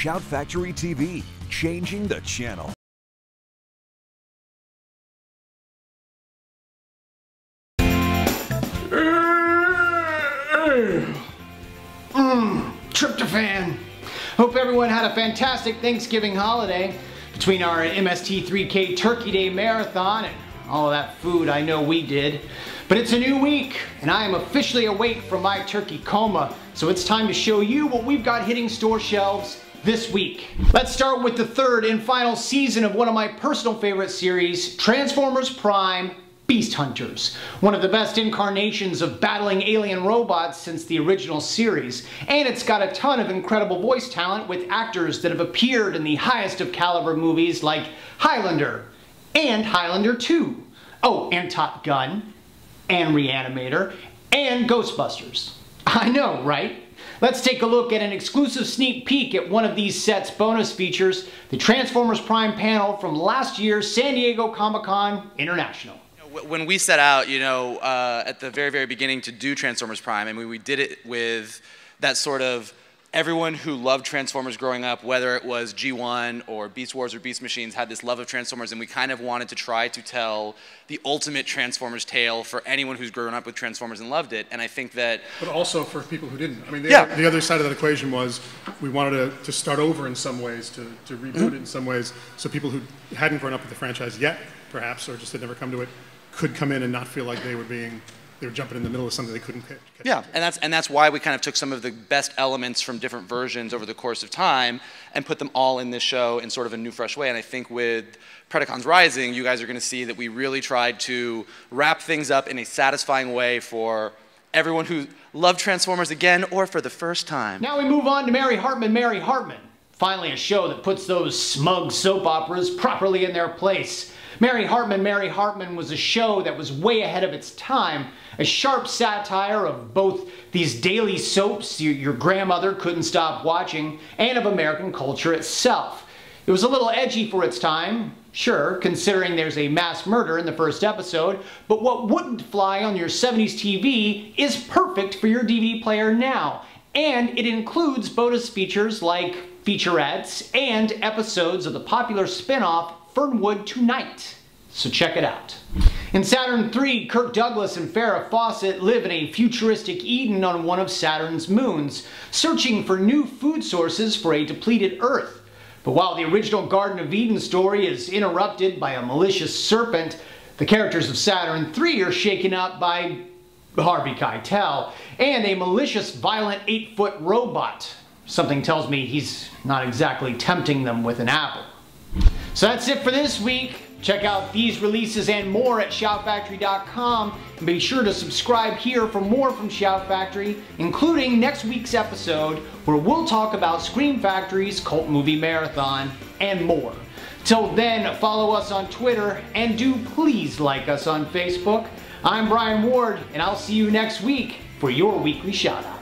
Shout Factory TV, changing the channel. Tryptophan. Hope everyone had a fantastic Thanksgiving holiday. Between our MST3K Turkey Day Marathon and all of that food, I know we did. But it's a new week, and I am officially awake from my turkey coma, so it's time to show you what we've got hitting store shelves this week. Let's start with the third and final season of one of my personal favorite series, Transformers Prime Beast Hunters, one of the best incarnations of battling alien robots since the original series, and it's got a ton of incredible voice talent with actors that have appeared in the highest of caliber movies like Highlander and Highlander 2. Oh, and Top Gun, and Reanimator, and Ghostbusters. I know, right? Let's take a look at an exclusive sneak peek at one of these sets' bonus features, the Transformers Prime panel from last year's San Diego Comic-Con International. When we set out, at the very, very beginning to do Transformers Prime, I mean, we did it with that sort of everyone who loved Transformers growing up, whether it was G1 or Beast Wars or Beast Machines, had this love of Transformers, and we kind of wanted to try to tell the ultimate Transformers tale for anyone who's grown up with Transformers and loved it. And I think that... But also for people who didn't. I mean, the other side of that equation was we wanted to start over in some ways, to reboot it in some ways, so people who hadn't grown up with the franchise yet, perhaps, or just had never come to it, could come in and not feel like they were jumping in the middle of something they couldn't catch. Yeah, and that's why we kind of took some of the best elements from different versions over the course of time and put them all in this show in sort of a new, fresh way. And I think with Predacons Rising, you guys are going to see that we really tried to wrap things up in a satisfying way for everyone who loved Transformers again or for the first time. Now we move on to Mary Hartman, Mary Hartman. Finally a show that puts those smug soap operas properly in their place. Mary Hartman was a show that was way ahead of its time, a sharp satire of both these daily soaps your grandmother couldn't stop watching, and of American culture itself. It was a little edgy for its time, sure, considering there's a mass murder in the first episode, but what wouldn't fly on your 70s TV is perfect for your DVD player now, and it includes bonus features like featurettes and episodes of the popular spin-off Fernwood Tonight. So check it out. In Saturn III, Kirk Douglas and Farrah Fawcett live in a futuristic Eden on one of Saturn's moons, searching for new food sources for a depleted Earth. But while the original Garden of Eden story is interrupted by a malicious serpent, the characters of Saturn III are shaken up by Harvey Keitel and a malicious, violent 8-foot robot. Something tells me he's not exactly tempting them with an apple. So that's it for this week. Check out these releases and more at shoutfactory.com, and be sure to subscribe here for more from Shout Factory, including next week's episode where we'll talk about Scream Factory's Cult Movie Marathon and more. Till then, follow us on Twitter and do please like us on Facebook. I'm Brian Ward, and I'll see you next week for your weekly shout out.